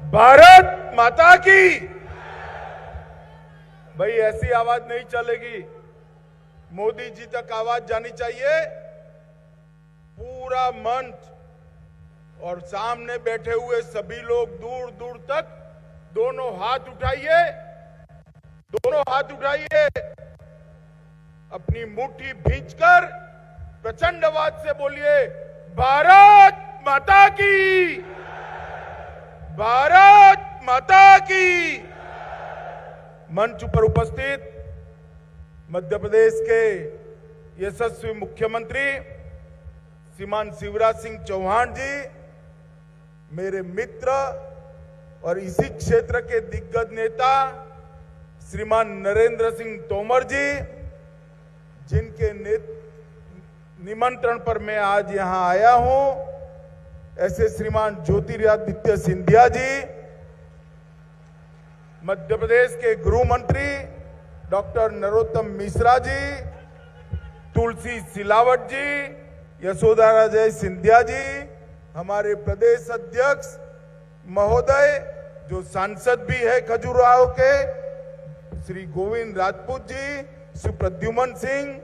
भारत माता की। भाई ऐसी आवाज नहीं चलेगी, मोदी जी तक आवाज जानी चाहिए। पूरा मंच और सामने बैठे हुए सभी लोग दूर दूर तक दोनों हाथ उठाइए, दोनों हाथ उठाइए, अपनी मुट्ठी भींचकर प्रचंड आवाज से बोलिए, भारत माता की, भारत माता की। मंच पर उपस्थित मध्य प्रदेश के यशस्वी मुख्यमंत्री श्रीमान शिवराज सिंह चौहान जी, मेरे मित्र और इसी क्षेत्र के दिग्गज नेता श्रीमान नरेंद्र सिंह तोमर जी, जिनके निमंत्रण पर मैं आज यहां आया हूं, ऐसे श्रीमान ज्योतिरादित्य सिंधिया जी, मध्य प्रदेश के गृह मंत्री डॉक्टर नरोत्तम मिश्रा जी, तुलसी सिलावट जी, यशोधराजय सिंधिया जी, हमारे प्रदेश अध्यक्ष महोदय जो सांसद भी है खजुराहो के, श्री गोविंद राजपूत जी, श्री प्रद्युमन सिंह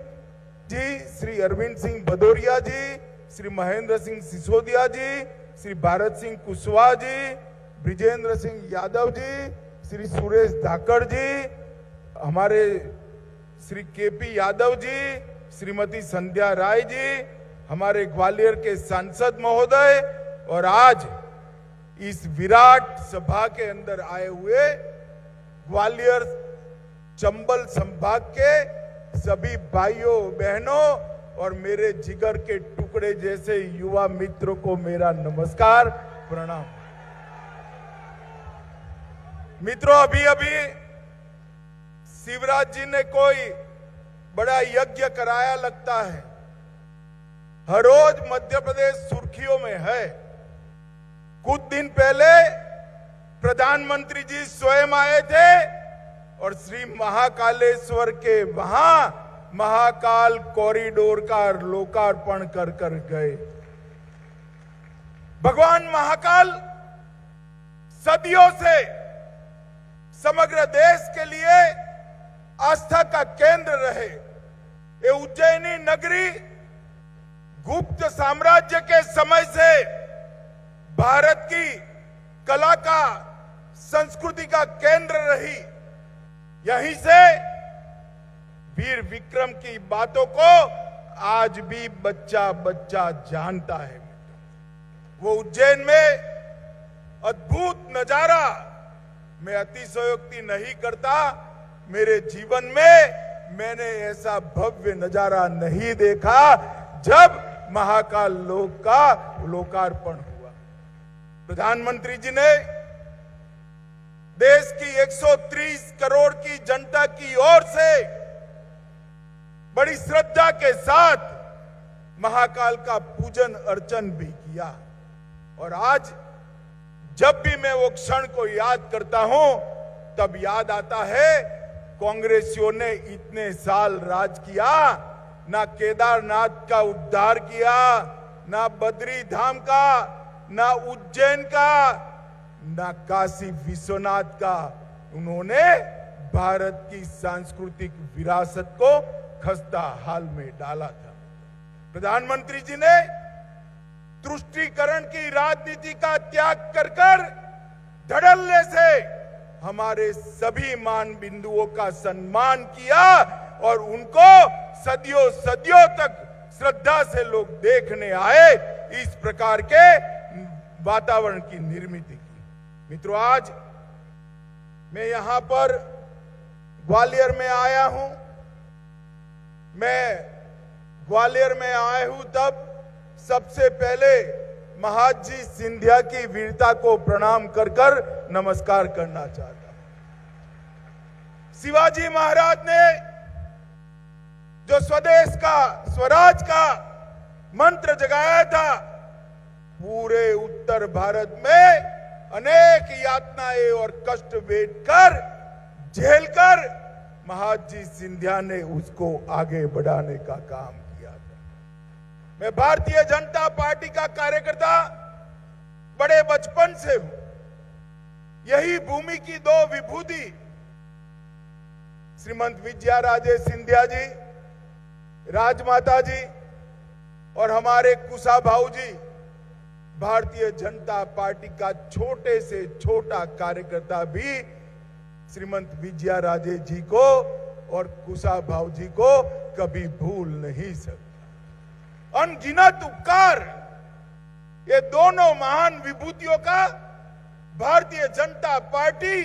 जी, श्री अरविंद सिंह भदौरिया जी, श्री महेंद्र सिंह सिसोदिया जी, श्री भारत सिंह कुशवाहा जी, ब्रिजेंद्र सिंह यादव जी, श्री सुरेश धाकड़ जी, हमारे श्री केपी यादव जी, श्रीमती संध्या राय जी, हमारे ग्वालियर के सांसद महोदय, और आज इस विराट सभा के अंदर आए हुए ग्वालियर चंबल संभाग के सभी भाइयों बहनों और मेरे जिगर के टुकड़े जैसे युवा मित्रों को मेरा नमस्कार, प्रणाम। मित्रों, अभी अभी शिवराज जी ने कोई बड़ा यज्ञ कराया लगता है। हर रोज मध्य प्रदेश सुर्खियों में है। कुछ दिन पहले प्रधानमंत्री जी स्वयं आए थे और श्री महाकालेश्वर के वहां महाकाल कॉरिडोर का लोकार्पण कर गए। भगवान महाकाल सदियों से समग्र देश के लिए आस्था का केंद्र रहे। ये उज्जैनी नगरी गुप्त साम्राज्य के समय से भारत की कला का, संस्कृति का केंद्र रही। यहीं से वीर विक्रम की बातों को आज भी बच्चा बच्चा जानता है। वो उज्जैन में अद्भुत नजारा, मैं अतिशयोक्ति नहीं करता, मेरे जीवन में मैंने ऐसा भव्य नजारा नहीं देखा जब महाकाल लोक का लोकार्पण हुआ। प्रधानमंत्री जी ने देश की 130 करोड़ की जनता की ओर से बड़ी श्रद्धा के साथ महाकाल का पूजन अर्चन भी किया। और आज जब भी मैं वो क्षण को याद करता हूं, तब याद आता है कांग्रेसियों ने इतने साल राज किया, ना केदारनाथ का उद्धार किया, ना बद्री धाम का, ना उज्जैन का, ना काशी विश्वनाथ का। उन्होंने भारत की सांस्कृतिक विरासत को खस्ता हाल में डाला था। प्रधानमंत्री जी ने तुष्टीकरण की राजनीति का त्याग कर धड़ल्ले से हमारे सभी मान बिंदुओं का सम्मान किया और उनको सदियों सदियों तक श्रद्धा से लोग देखने आए। इस प्रकार के वातावरण की निर्मित की। मित्रों, आज मैं यहां पर ग्वालियर में आया हूं। मैं ग्वालियर में आया हूं तब सबसे पहले महाजी सिंधिया की वीरता को प्रणाम कर नमस्कार करना चाहता हूं। शिवाजी महाराज ने जो स्वदेश का, स्वराज का मंत्र जगाया था, पूरे उत्तर भारत में अनेक यातनाएं और कष्ट वेठकर, झेलकर महाजी सिंधिया ने उसको आगे बढ़ाने का काम किया था। मैं भारतीय जनता पार्टी का कार्यकर्ता बड़े बचपन से हूं। यही भूमि की दो विभूति श्रीमंत विजयाराजे सिंधिया जी, राजमाता जी और हमारे कुशाभाऊ जी, भारतीय जनता पार्टी का छोटे से छोटा कार्यकर्ता भी श्रीमंत विजयाराजे जी को और कुशाभाऊ जी को कभी भूल नहीं सकता। अनगिनत उपकार ये दोनों महान विभूतियों का भारतीय जनता पार्टी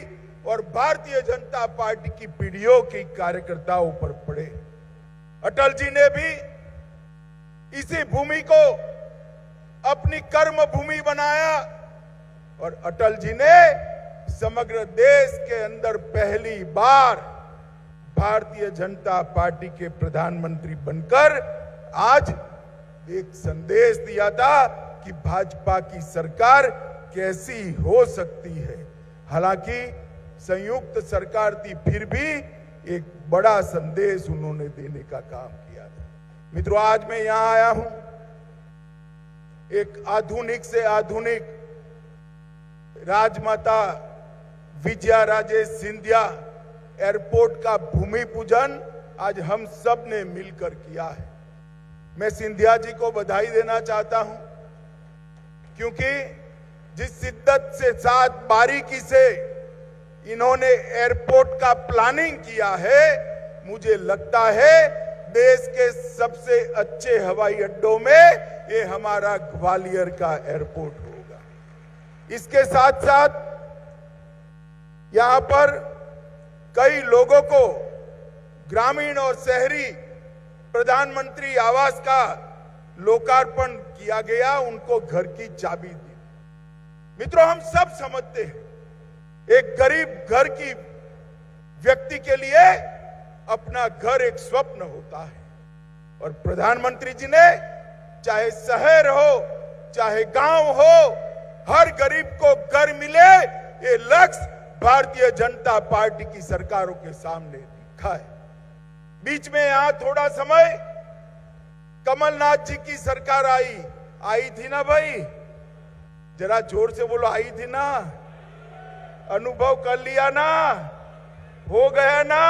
और भारतीय जनता पार्टी की पीढ़ियों के कार्यकर्ताओं पर पड़े। अटल जी ने भी इसी भूमि को अपनी कर्म भूमि बनाया और अटल जी ने समग्र देश के अंदर पहली बार भारतीय जनता पार्टी के प्रधानमंत्री बनकर आज एक संदेश दिया था कि भाजपा की सरकार कैसी हो सकती है। हालांकि संयुक्त सरकार थी, फिर भी एक बड़ा संदेश उन्होंने देने का काम किया था। मित्रों, आज मैं यहां आया हूं एक आधुनिक से आधुनिक राजमाता विजयाराजे सिंधिया एयरपोर्ट का भूमि पूजन आज हम सब ने मिलकर किया है। मैं सिंधिया जी को बधाई देना चाहता हूं, क्योंकि जिस शिद्दत से साथ बारीकी से इन्होंने एयरपोर्ट का प्लानिंग किया है, मुझे लगता है देश के सबसे अच्छे हवाई अड्डों में ये हमारा ग्वालियर का एयरपोर्ट होगा। इसके साथ साथ यहां पर कई लोगों को ग्रामीण और शहरी प्रधानमंत्री आवास का लोकार्पण किया गया, उनको घर की चाबी दी। मित्रों, हम सब समझते हैं एक गरीब घर की व्यक्ति के लिए अपना घर एक स्वप्न होता है, और प्रधानमंत्री जी ने चाहे शहर हो चाहे गांव हो, हर गरीब को घर मिले, ये लक्ष्य भारतीय जनता पार्टी की सरकारों के सामने दिखा है। बीच में यहां थोड़ा समय कमलनाथ जी की सरकार आई थी ना भाई, जरा जोर से बोलो, आई थी ना, अनुभव कर लिया ना, हो गया ना,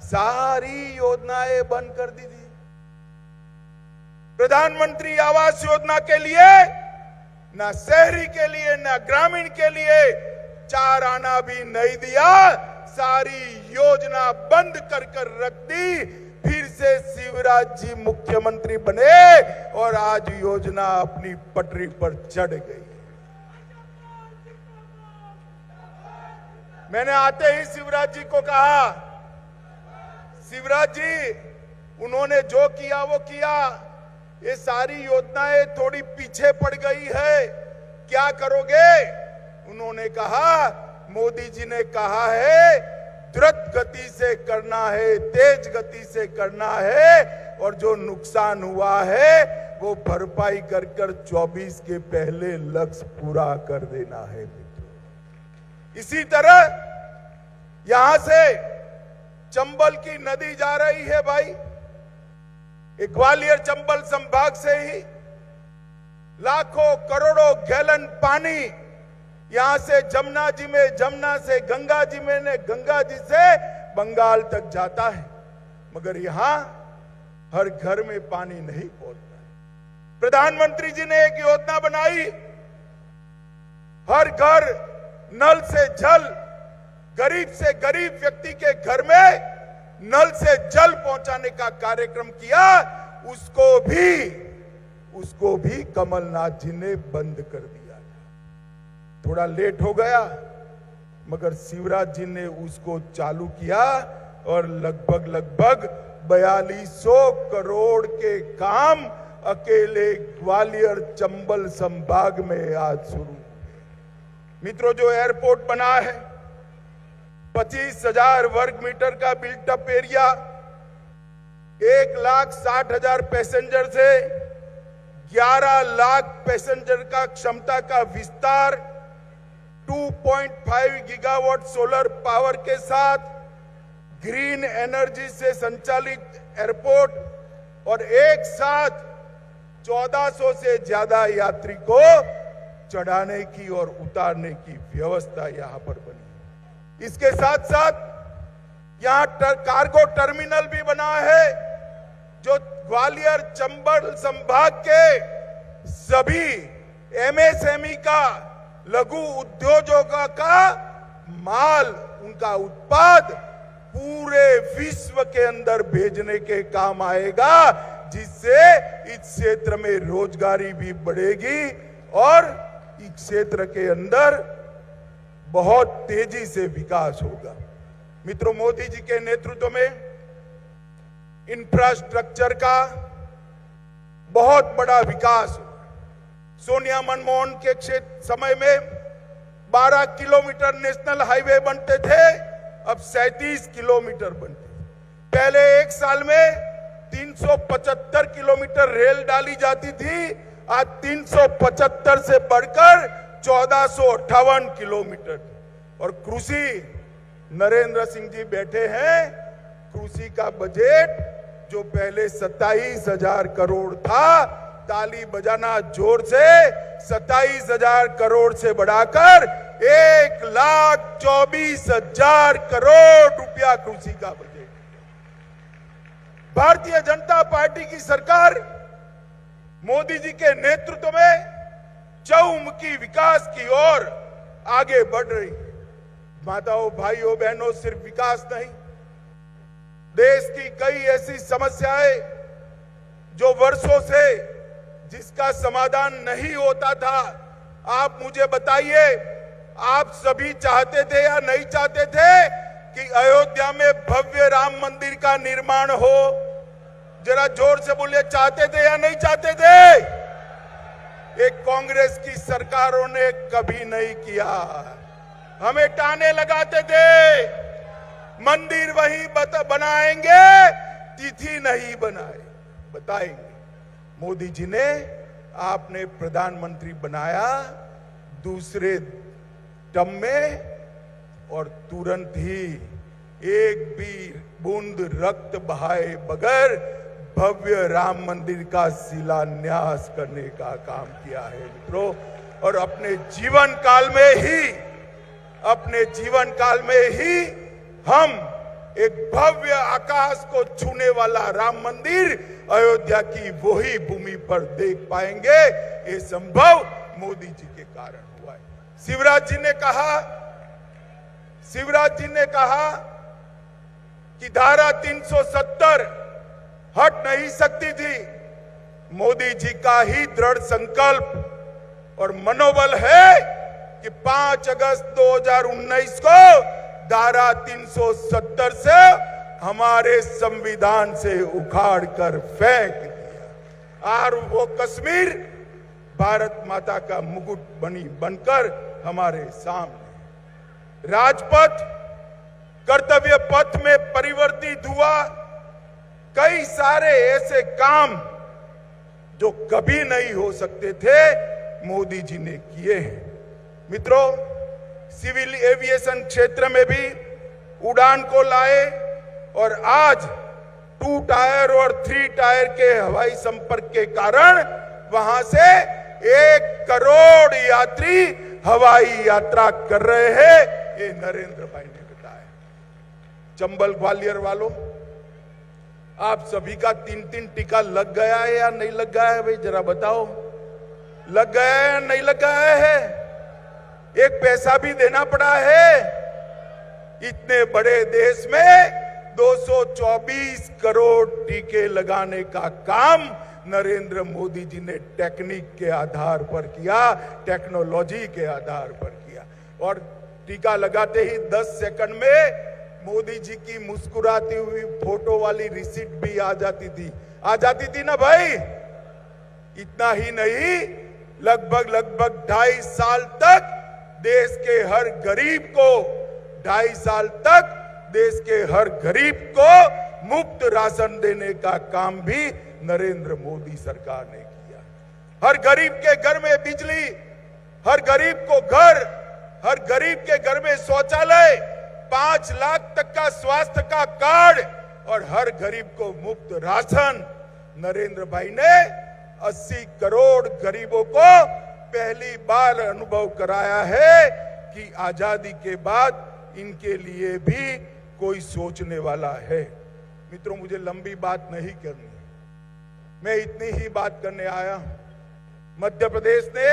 सारी योजनाएं बंद कर दी थी। प्रधानमंत्री आवास योजना के लिए ना शहरी के लिए ना ग्रामीण के लिए 4 आना भी नहीं दिया, सारी योजना बंद कर रख दी। फिर से शिवराज जी मुख्यमंत्री बने और आज योजना अपनी पटरी पर चढ़ गई। मैंने आते ही शिवराज जी को कहा, शिवराज जी उन्होंने जो किया वो किया, ये सारी योजनाएं थोड़ी पीछे पड़ गई है, क्या करोगे? उन्होंने कहा, मोदी जी ने कहा है द्रुत गति से करना है, तेज गति से करना है, और जो नुकसान हुआ है वो भरपाई कर 24 के पहले लक्ष्य पूरा कर देना है। मित्रों, इसी तरह यहां से चंबल की नदी जा रही है भाई, ग्वालियर चंबल संभाग से ही लाखों करोड़ों गैलन पानी यहां से जमुना जी में, जमुना से गंगा जी में, गंगा जी से बंगाल तक जाता है, मगर यहां हर घर में पानी नहीं पहुंचता। प्रधानमंत्री जी ने एक योजना बनाई, हर घर नल से जल, गरीब से गरीब व्यक्ति के घर में नल से जल पहुंचाने का कार्यक्रम किया। उसको भी कमलनाथ जी ने बंद कर दिया। थोड़ा लेट हो गया, मगर शिवराज जी ने उसको चालू किया और लगभग 4200 करोड़ के काम अकेले ग्वालियर चंबल संभाग में आज शुरू हुए। मित्रों, जो एयरपोर्ट बना है 25,000 वर्ग मीटर का बिल्टअप एरिया, 1,60,000 पैसेंजर से 11 लाख पैसेंजर का क्षमता का विस्तार, 2.5 गीगावाट सोलर पावर के साथ ग्रीन एनर्जी से संचालित एयरपोर्ट, और एक साथ 1400 से ज्यादा यात्री को चढ़ाने की और उतारने की व्यवस्था यहां पर बनी। इसके साथ साथ यहां कार्गो टर्मिनल भी बना है, जो ग्वालियर चंबल संभाग के सभी एमएसएमई का, लघु उद्योगों का माल, उनका उत्पाद पूरे विश्व के अंदर भेजने के काम आएगा, जिससे इस क्षेत्र में रोजगारी भी बढ़ेगी और इस क्षेत्र के अंदर बहुत तेजी से विकास होगा। मित्रों, मोदी जी के नेतृत्व में इंफ्रास्ट्रक्चर का बहुत बड़ा विकास हुआ। सोनिया मनमोहन के समय में 12 किलोमीटर नेशनल हाईवे बनते थे, अब 37 किलोमीटर बनते। पहले एक साल में 375 किलोमीटर रेल डाली जाती थी, आज 375 से बढ़कर 1458 किलोमीटर। और कृषि, नरेंद्र सिंह जी बैठे हैं, कृषि का बजट जो पहले 27,000 करोड़ था, ताली बजाना जोर से, 27,000 करोड़ से बढ़ाकर 1,24,000 करोड़ रुपया कृषि का बजट। भारतीय जनता पार्टी की सरकार मोदी जी के नेतृत्व में चहुमुखी विकास की ओर आगे बढ़ रही है। माताओं, भाइयों, बहनों, सिर्फ विकास नहीं, देश की कई ऐसी समस्याएं जो वर्षों से जिसका समाधान नहीं होता था, आप मुझे बताइए, आप सभी चाहते थे या नहीं चाहते थे कि अयोध्या में भव्य राम मंदिर का निर्माण हो? जरा जोर से बोलिए, चाहते थे या नहीं चाहते थे? एक कांग्रेस की सरकारों ने कभी नहीं किया। हमें ताने लगाते थे, मंदिर वहीं बनाएंगे, तिथि नहीं बताएंगे। मोदी जी ने आपने प्रधानमंत्री बनाया दूसरे टर्म में, और तुरंत ही एक भी बूंद रक्त बहाए बगैर भव्य राम मंदिर का शिलान्यास करने का काम किया है मित्रों। और अपने जीवन काल में ही हम एक भव्य आकाश को छूने वाला राम मंदिर अयोध्या की वही भूमि पर देख पाएंगे। ये संभव मोदी जी के कारण हुआ है। शिवराज जी ने कहा कि धारा 370 हट नहीं सकती थी। मोदी जी का ही दृढ़ संकल्प और मनोबल है कि 5 अगस्त 2019 को धारा 370 से हमारे संविधान से उखाड़ कर फेंक दिया, और वो कश्मीर भारत माता का मुकुट बनकर हमारे सामने। राजपथ कर्तव्य पथ में परिवर्तित हुआ। कई सारे ऐसे काम जो कभी नहीं हो सकते थे, मोदी जी ने किए हैं। मित्रों, सिविल एविएशन क्षेत्र में भी उड़ान को लाए, और आज 2 टायर और 3 टायर के हवाई संपर्क के कारण वहां से 1 करोड़ यात्री हवाई यात्रा कर रहे हैं। ये नरेंद्र भाई ने बताया। चंबल ग्वालियर वालों, आप सभी का 3-3 टीका लग गया है या नहीं लग गया है? भाई जरा बताओ, लग गया है या नहीं लग गया है? एक पैसा भी देना पड़ा है? इतने बड़े देश में 224 करोड़ टीके लगाने का काम नरेंद्र मोदी जी ने टेक्निक के आधार पर किया, टेक्नोलॉजी के आधार पर किया। और टीका लगाते ही 10 सेकंड में मोदी जी की मुस्कुराती हुई फोटो वाली रिसीट भी आ जाती थी ना भाई? इतना ही नहीं, लगभग 2.5 साल तक देश के हर गरीब को 2.5 साल तक देश के हर गरीब को मुफ्त राशन देने का काम भी नरेंद्र मोदी सरकार ने किया। हर गरीब के घर में बिजली, हर गरीब को घर, हर गरीब के घर में शौचालय, 5 लाख तक का स्वास्थ्य का कार्ड, और हर गरीब को मुफ्त राशन। नरेंद्र भाई ने 80 करोड़ गरीबों को पहली बार अनुभव कराया है कि आजादी के बाद इनके लिए भी कोई सोचने वाला है। मित्रों, मुझे लंबी बात नहीं करनी, मैं इतनी ही बात करने आया हूं। मध्य प्रदेश ने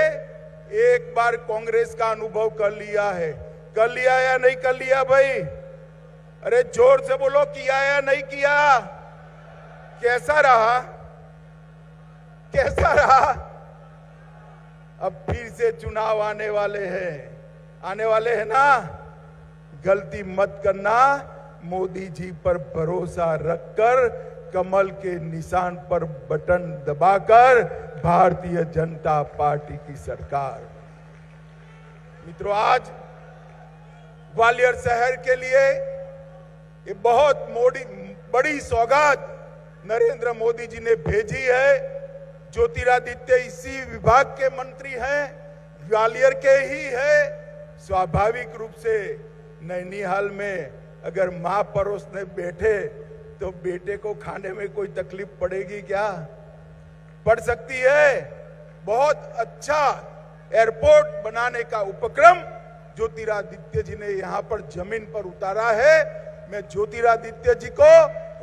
एक बार कांग्रेस का अनुभव कर लिया है। कर लिया या नहीं कर लिया भाई? अरे जोर से बोलो, किया या नहीं किया? कैसा रहा? कैसा रहा? अब फिर से चुनाव आने वाले हैं ना। गलती मत करना, मोदी जी पर भरोसा रखकर कमल के निशान पर बटन दबाकर भारतीय जनता पार्टी की सरकार। मित्रों, आज ग्वालियर शहर के लिए ये बहुत बड़ी सौगात नरेंद्र मोदी जी ने भेजी है। ज्योतिरादित्य इसी विभाग के मंत्री हैं, ग्वालियर के ही है। स्वाभाविक रूप से नैनीहाल में अगर मां परोसने बैठे तो बेटे को खाने में कोई तकलीफ पड़ेगी क्या? पड़ सकती है। बहुत अच्छा एयरपोर्ट बनाने का उपक्रम ज्योतिरादित्य जी ने यहां पर जमीन पर उतारा है। मैं ज्योतिरादित्य जी को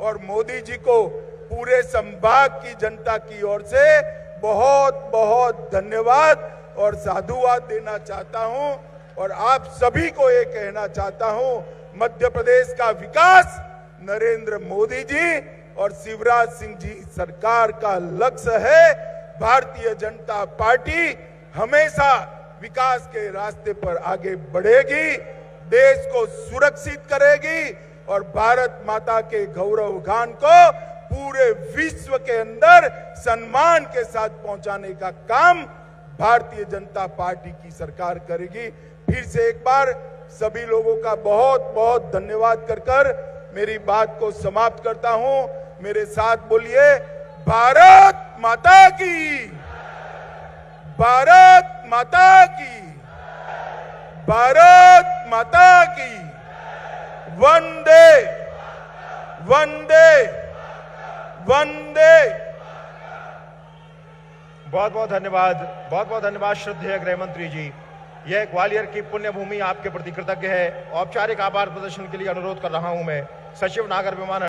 और मोदी जी को पूरे संभाग की जनता की ओर से बहुत बहुत धन्यवाद और साधुवाद देना चाहता हूं। और आप सभी को ये कहना चाहता हूं, मध्य प्रदेश का विकास नरेंद्र मोदी जी और शिवराज सिंह जी सरकार का लक्ष्य है। भारतीय जनता पार्टी हमेशा विकास के रास्ते पर आगे बढ़ेगी, देश को सुरक्षित करेगी और भारत माता के गौरव गान को पूरे विश्व के अंदर सम्मान के साथ पहुंचाने का काम भारतीय जनता पार्टी की सरकार करेगी। फिर से एक बार सभी लोगों का बहुत बहुत धन्यवाद कर मेरी बात को समाप्त करता हूं। मेरे साथ बोलिए, भारत माता की, भारत माता की, भारत माता की। वंदे वंदे वंदे। बहुत बहुत धन्यवाद श्रद्धेय गृह मंत्री जी। यह ग्वालियर की पुण्य भूमि आपके प्रति कृतज्ञ है। औपचारिक आभार प्रदर्शन के लिए अनुरोध कर रहा हूं मैं सचिव नागर विमानन